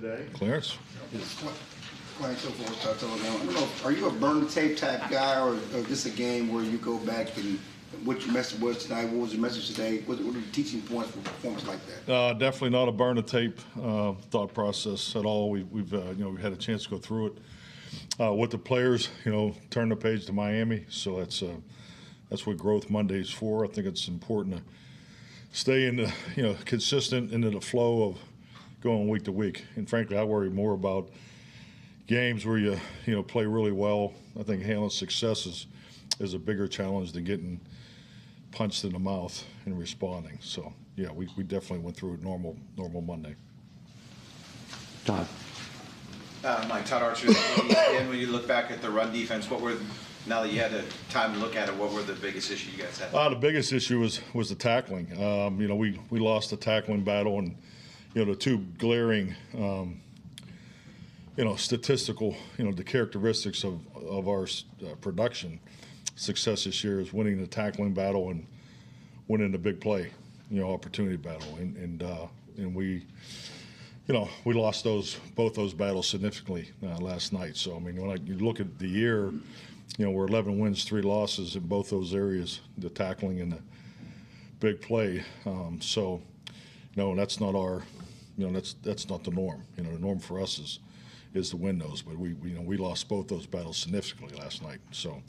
today. Clarence? Are you a burn the tape type guy, or just a game where you go back and what your message was tonight? What was your message today? What are the teaching points for performance like that? Definitely not a burn the tape thought process at all. We've we've had a chance to go through it with the players. Turn the page to Miami. So that's what Growth Monday is for. I think it's important to stay in the consistent into the flow of going week to week. And frankly, I worry more about games where you play really well. I think handling success is a bigger challenge than getting punched in the mouth and responding. So yeah, we definitely went through a normal Monday. Todd. Mike, Todd Archer. And when you look back at the run defense, now that you had the time to look at it, what were the biggest issues you guys had? The biggest issue was the tackling. We lost the tackling battle, and the two glaring statistical, the characteristics of our production success this year is winning the tackling battle and winning the big play, opportunity battle, and we lost both those battles significantly last night. So I mean, when you look at the year, we're 11 wins, 3 losses in both those areas, the tackling and the big play. So that's not our, that's not the norm. The norm for us is to win those, but we lost both those battles significantly last night. So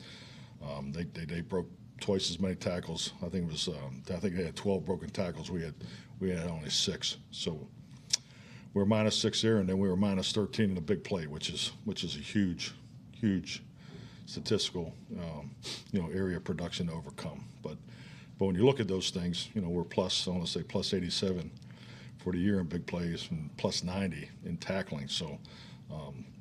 they broke twice as many tackles. I think they had 12 broken tackles. We had only 6. So we're -6 there, and then we were -13 in the big play, which is a huge statistical area of production to overcome. But when you look at those things, we're I want to say +87 for the year in big plays and +90 in tackling. So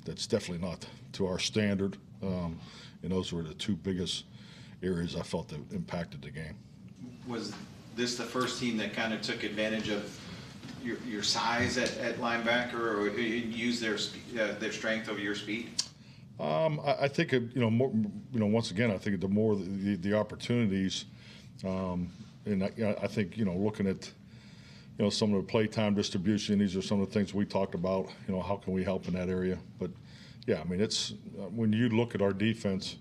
that's definitely not to our standard. And those were the 2 biggest areas I felt that impacted the game. Was this the first team that kind of took advantage of your size at linebacker, or used their strength over your speed? I think more, once again, I think the more the opportunities, and I think looking at some of the play time distribution, these are some of the things we talked about. How can we help in that area? But yeah, I mean, it's when you look at our defense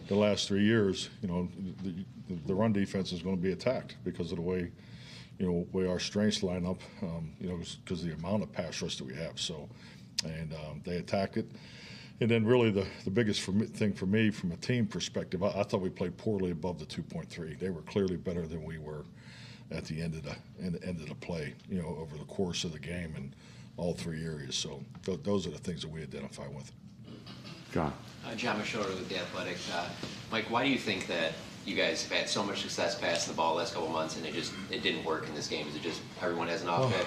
the last 3 years, the run defense is going to be attacked because of the way way our strengths line up, because of the amount of pass rush that we have. So, and they attack it. And then really the biggest thing for me from a team perspective, I thought we played poorly above the 2.3. They were clearly better than we were at the end of the play, over the course of the game in all 3 areas. So those are the things that we identify with. John. John Machota with The Athletic. Mike, why do you think that you guys have had so much success passing the ball the last couple of months and it didn't work in this game? Is it just everyone has an off day?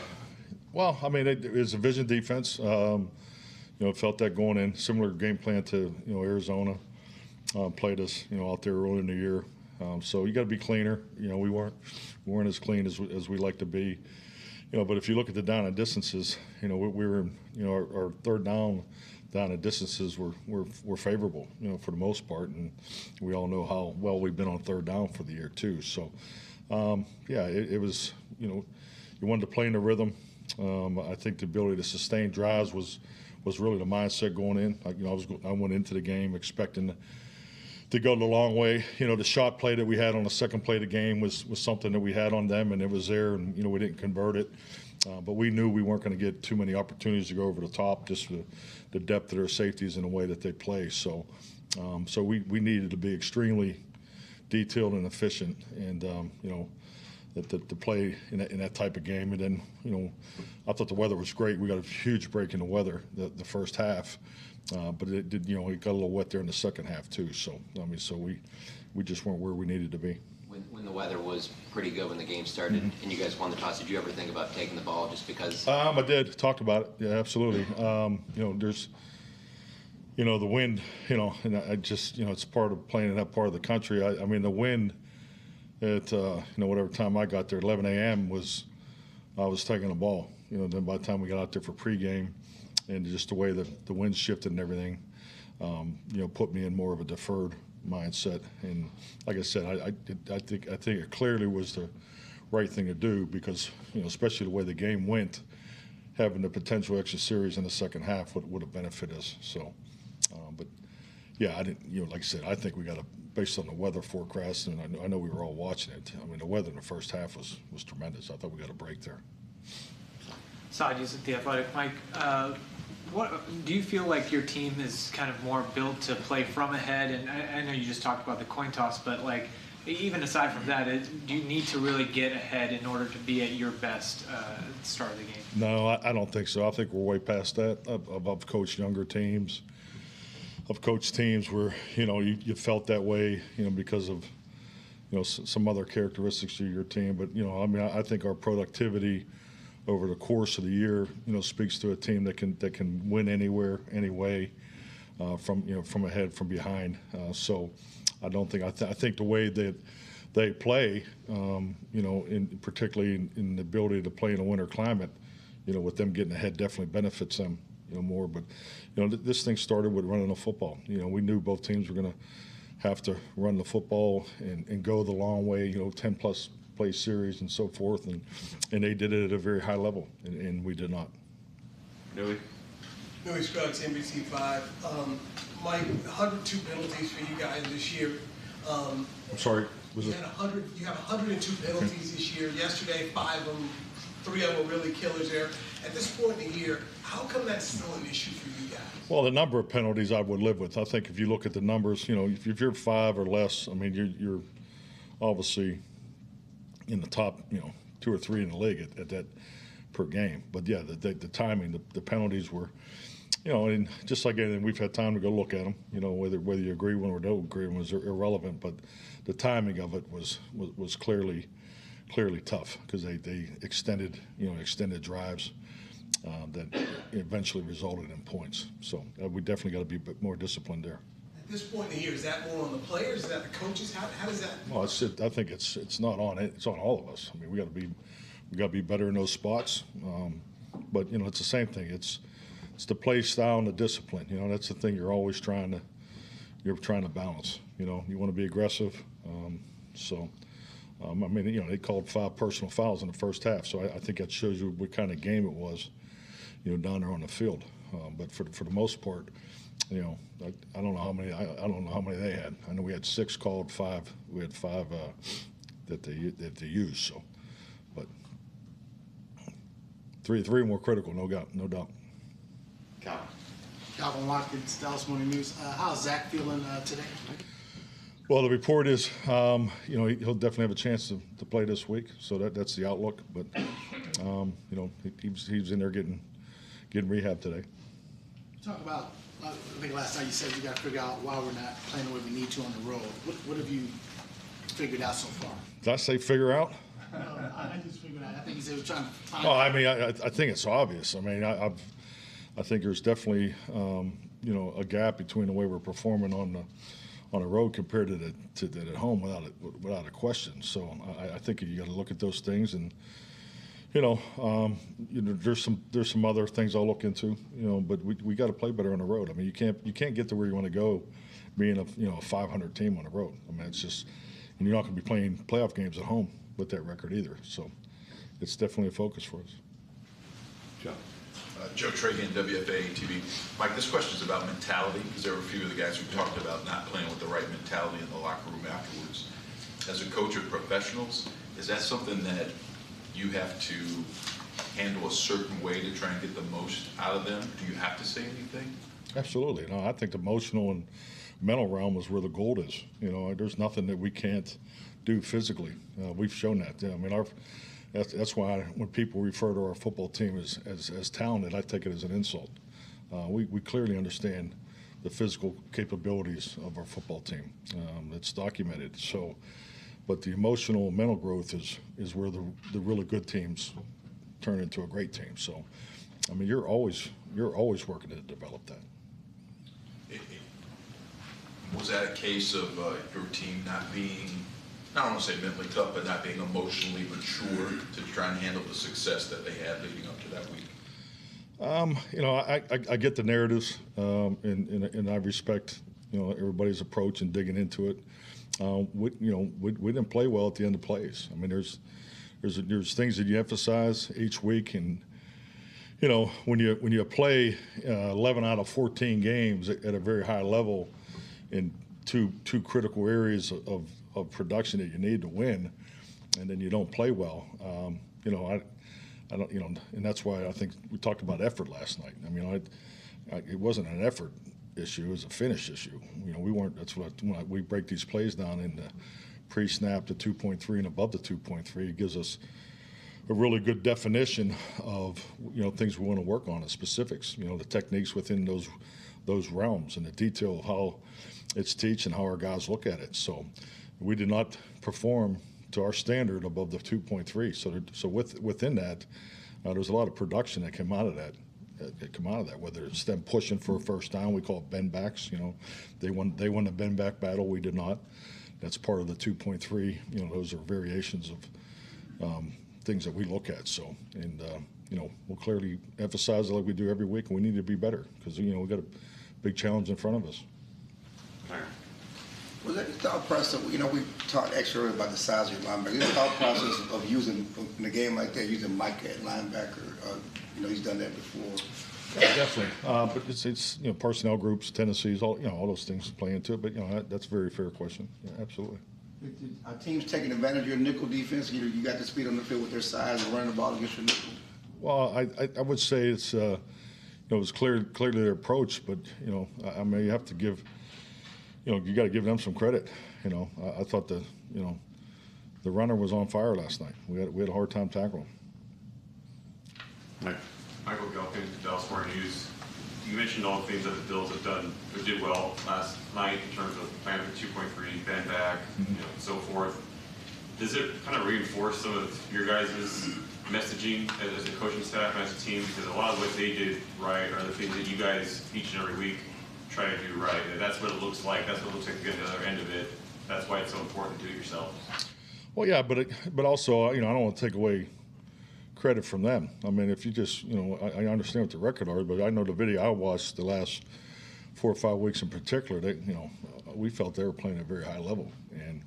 Well, I mean, it's a vision defense. Felt that going in, similar game plan to Arizona played us out there early in the year. So you got to be cleaner. We weren't as clean as we like to be. But if you look at the down and distances, we were our third down and distances were favorable, for the most part, and we all know how well we've been on third down for the year too. So it was you wanted to play in the rhythm. I think the ability to sustain drives was really the mindset going in. I went into the game expecting to go the long way. The shot play that we had on the second play of the game was something that we had on them, and it was there, and we didn't convert it. But we knew we weren't going to get too many opportunities to go over the top, just for the depth of their safeties and the way that they play. So we needed to be extremely detailed and efficient, and to play in that type of game. And then I thought the weather was great. We got a huge break in the weather the first half, but it did it got a little wet there in the second half too. So I mean, we just weren't where we needed to be. When the weather was pretty good when the game started, and you guys won the toss, did you ever think about taking the ball just because? I did. Talked about it. Yeah, absolutely. There's the wind. And I just it's part of playing in that part of the country. I mean the wind at whatever time I got there, 11 a.m. I was taking the ball. Then by the time we got out there for pregame, and just the way the wind shifted and everything, put me in more of a deferred mindset. And like I said, I think it clearly was the right thing to do because especially the way the game went, having the potential extra series in the second half would have benefited us. So, but yeah, I didn't. Like I said, I think we got to, based on the weather forecast, and I know we were all watching it. I mean, the weather in the first half was tremendous. I thought we got a break there. Sadi's at The Athletic. Mike, what do you feel like your team is kind of more built to play from ahead? And I know you just talked about the coin toss, but like even aside from that, do you need to really get ahead in order to be at your best at the start of the game? No, I don't think so. I think we're way past that. I've coached younger teams. I've coached teams where you felt that way, because of some other characteristics of your team. But I mean, I think our productivity over the course of the year, speaks to a team that can win anywhere, any way, from ahead, from behind. So I don't think I think the way that they play, particularly in the ability to play in a winter climate, with them getting ahead definitely benefits them, more. But this thing started with running the football. We knew both teams were going to have to run the football and go the long way. 10+ play series and so forth, and they did it at a very high level, and we did not. Louis Scruggs, NBC5. Mike, 102 penalties for you guys this year. I'm sorry. You have 102 penalties this year. Yesterday, 5 of them, 3 of them were really killers there. At this point in the year, how come that's still an issue for you guys? Well, the number of penalties I would live with. I think if you look at the numbers, if you're 5 or less, I mean, you're obviously in the top, 2 or 3 in the league at that per game. But yeah, the timing, the penalties were, and just like anything, we've had time to go look at them. Whether you agree with them or don't agree with them was irrelevant. But the timing of it was clearly tough, because they extended drives that eventually resulted in points. So we definitely got to be a bit more disciplined there. At this point in the year, is that more on the players? Is that the coaches? How does that? Well, I think it's not on it. It's on all of us. I mean, we got to be better in those spots. But it's the same thing. It's the play style and the discipline. That's the thing you're always trying to balance. You want to be aggressive. I mean, they called 5 personal fouls in the first half, so I think that shows you what kind of game it was, down there on the field. But for the most part, I don't know how many. I don't know how many they had. I know we had 6 called, 5. We had 5 that they used. So, but 3 more critical, no doubt. Calvin Watkins, Dallas Morning News. How's Zach feeling today? Well, the report is, he'll definitely have a chance to play this week. So that's the outlook. But he was in there getting rehab today. Talk about. I think last night you said you got to figure out why we're not playing the way we need to on the road. What have you figured out so far? Did I say figure out? No, I just figured out. I think you said we're trying to find. Well, I mean, I think it's obvious. I mean, I think there's definitely a gap between the way we're performing on the road compared to at home, without a question. So I think you got to look at those things, and there's some other things I'll look into, but we got to play better on the road. I mean, you can't get to where you want to go being a 500 team on the road. I mean, it's just, and you're not going to be playing playoff games at home with that record either. So it's definitely a focus for us. Joe. Joe Trahan, WFA TV. Mike, this question is about mentality, because there were a few of the guys who talked about not playing with the right mentality in the locker room afterwards. As a coach of professionals, is that something that you have to handle a certain way to try and get the most out of them? Do you have to say anything? Absolutely. No, I think the emotional and mental realm is where the gold is. There's nothing that we can't do physically. We've shown that. I mean, that's why when people refer to our football team as talented, I take it as an insult. We clearly understand the physical capabilities of our football team. It's documented. So, but the emotional and mental growth is where the really good teams turn into a great team. So, I mean, you're always working to develop that. Was that a case of your team not being, I don't want to say mentally tough, but not being emotionally mature to try and handle the success that they had leading up to that week? I get the narratives, and I respect everybody's approach and digging into it. We didn't play well at the end of plays. I mean, there's things that you emphasize each week, and you know, when you play 11 out of 14 games at a very high level in two critical areas of production that you need to win, and then you don't play well, you know, I don't, you know, and that's why I think we talked about effort last night. I mean, it wasn't an effort issue; it was a finish issue. You know, we weren't. That's what when we break these plays down into pre-snap to 2.3 and above the 2.3. It gives us a really good definition of, you know, things we want to work on, the specifics. You know, the techniques within those realms and the detail of how it's teach and how our guys look at it. So we did not perform to our standard above the 2.3. So within that, there's a lot of production that came out of that. Whether it's them pushing for a first down, we call it bend backs. You know, they won the bend back battle. We did not. That's part of the 2.3. You know, those are variations of things that we look at. So, and you know, we'll clearly emphasize it like we do every week, and we need to be better because, you know, we've got a big challenge in front of us. Was that the thought process? You know, we talked extra earlier about the size of your linebacker. The thought process of using, in a game like that, using Mike at linebacker, you know, he's done that before. Definitely, but it's you know, personnel groups, tendencies, all, you know, all those things play into it. But, you know, that's a very fair question. Yeah, absolutely. Are teams taking advantage of your nickel defense? You got the speed on the field with their size and running the ball against your nickel. Well, I would say it's you know, it was clearly their approach, but, you know, I mean, you have to give, you know, you got to give them some credit. You know, I thought you know, the runner was on fire last night. We had a hard time tackling him. Michael Gelkin, Dallas Morning News. You mentioned all the things that the Bills have done or did well last night in terms of playing for 2.3, bend back, you know, and so forth. Does it kind of reinforce some of your guys' messaging as a coaching staff and as a team? Because a lot of what they did right are the things that you guys each and every week try to do right. And that's what it looks like. That's what it looks like to get to the other end of it. That's why it's so important to do it yourselves. Well, yeah, but also, you know, I don't want to take away credit from them. I mean, if you just, you know, I understand what the record are, but I know the video I watched the last 4 or 5 weeks in particular, they, you know, we felt they were playing at a very high level, and,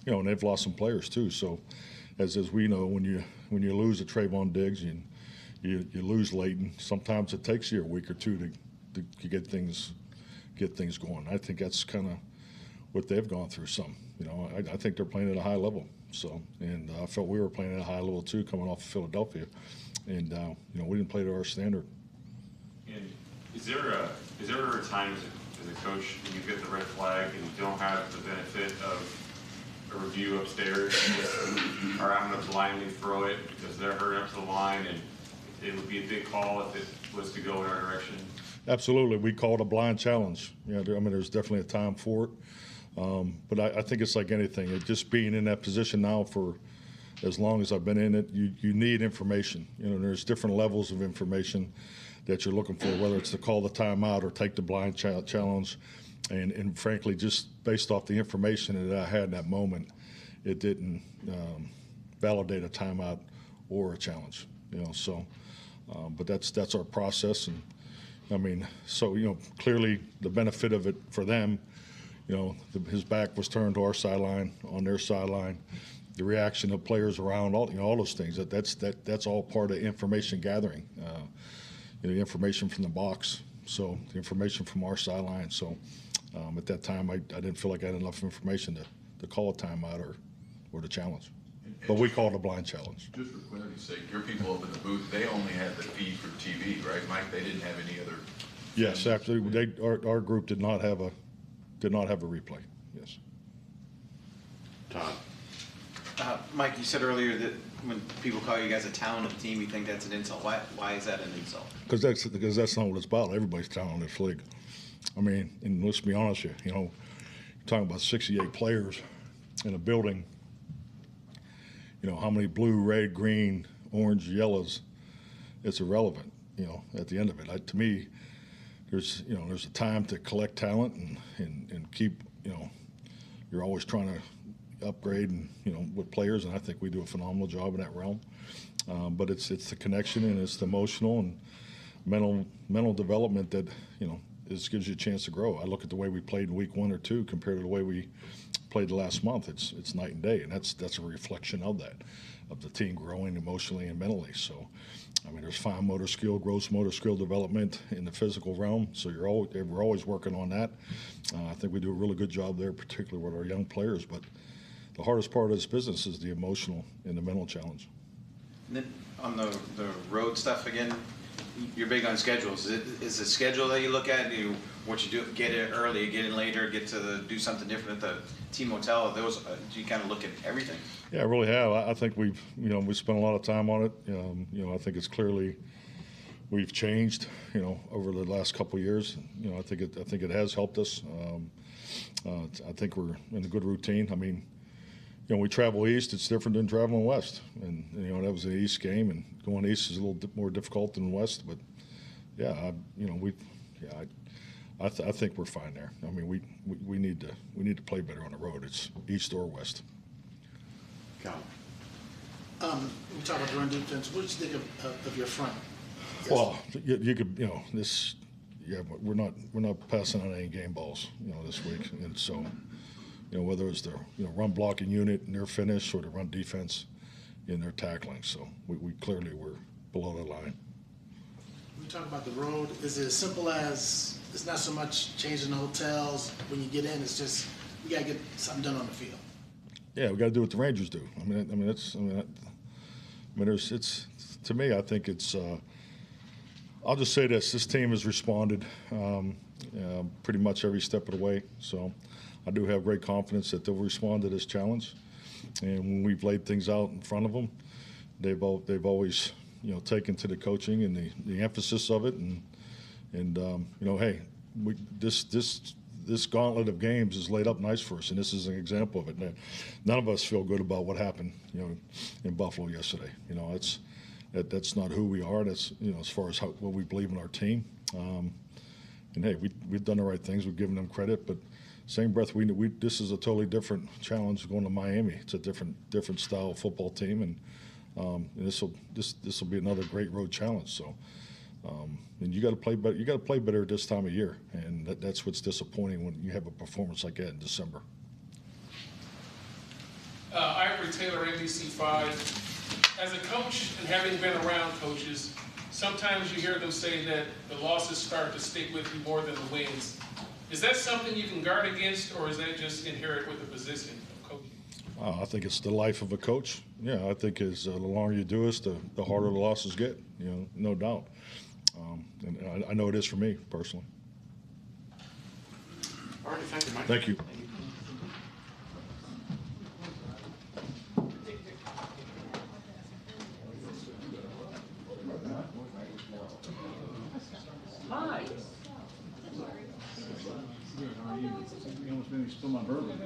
you know, and they've lost some players too. So, as we know, when you lose a Trayvon Diggs, you lose Leighton. Sometimes it takes you a week or two to get things going. I think that's kind of what they've gone through. Some, you know, I think they're playing at a high level. So, and I felt we were playing at a high level too, coming off of Philadelphia, and you know, we didn't play to our standard. And is there ever a time as a coach when you get the red flag and you don't have the benefit of a review upstairs and just are having to blindly throw it because they're hurrying up to the line and it would be a big call if it was to go in our direction? Absolutely, we call it a blind challenge. You know, I mean, there's definitely a time for it. But I think it's like anything. It just being in that position now for as long as I've been in it, you need information. You know, there's different levels of information that you're looking for, whether it's to call the timeout or take the blind challenge. And frankly, just based off the information that I had in that moment, it didn't validate a timeout or a challenge. You know, so but that's our process. And I mean, so, you know, clearly the benefit of it for them. You know, his back was turned to our sideline, on their sideline. The reaction of players around, all, you know, all those things. That's all part of information gathering. You know, the information from the box, so the information from our sideline. So at that time, I didn't feel like I had enough information to call a timeout or to challenge. But we called it a blind challenge. Just for clarity's sake, your people up in the booth, they only had the feed for TV, right, Mike? They didn't have any other. Yes, absolutely. Our group did not have a replay. Yes. Todd. Mike, you said earlier that when people call you guys a talented team, you think that's an insult. Why is that an insult? Because that's not what it's about. Everybody's talented in this league. I mean, and let's be honest here. You know, you're talking about 68 players in a building. You know, how many blue, red, green, orange, yellows? It's irrelevant. You know, at the end of it, to me, there's a time to collect talent and keep, you know, you're always trying to upgrade and, you know, with players, and I think we do a phenomenal job in that realm. But it's the connection and it's the emotional and mental development that, you know, gives you a chance to grow. I look at the way we played in week 1 or 2 compared to the way we played the last month. It's night and day, and that's a reflection of that, of the team growing emotionally and mentally. So I mean, there's fine motor skill, gross motor skill development in the physical realm, so we're always working on that. I think we do a really good job there, particularly with our young players. But the hardest part of this business is the emotional and the mental challenge. And then on the road stuff again, you're big on schedules. Is the schedule that you look at, what you do, get in early, get in later, do something different at the team hotel? Those do you kind of look at everything? Yeah, I really have. I think we spent a lot of time on it. I think it's clearly we've changed, over the last couple of years. I think it has helped us. I think we're in a good routine. I mean, we travel east, it's different than traveling west. And, that was an east game, and going east is a little more difficult than west. But, yeah, I think we're fine there. I mean, we need to play better on the road. It's east or west. Cal. We talk about the run defense. What did you think of your front? Well, you could, but we're not passing on any game balls, this week. And so, whether it's the run blocking unit and their finish or the run defense in their tackling. So we clearly were below the line. When we talk about the road, is it as simple as it's not so much changing the hotels when you get in? It's just you got to get something done on the field. Yeah, we got to do what the Rangers do. It's to me. I think it's. I'll just say this: this team has responded pretty much every step of the way. So I do have great confidence that they'll respond to this challenge. And when we've laid things out in front of them, they've always taken to the coaching and the emphasis of it. And hey, this gauntlet of games is laid up nice for us, and this is an example of it. None of us feel good about what happened, in Buffalo yesterday. That's not who we are. That's as far as what we believe in our team. And hey, we've done the right things. We've given them credit, but same breath, this is a totally different challenge going to Miami. It's a different style of football team, and this will be another great road challenge. So. And you got to play better. You got to play better at this time of year, and that's what's disappointing when you have a performance like that in December. Ivory Taylor, NBC5. As a coach and having been around coaches, sometimes you hear them say that the losses start to stick with you more than the wins. Is that something you can guard against, or is that just inherent with the position of coaching? I think it's the life of a coach. Yeah, I think the longer you do this, the harder the losses get. No doubt. And I know it is for me personally. All right, thank you, Mike. Thank you. Hi. You almost made me spill my bourbon.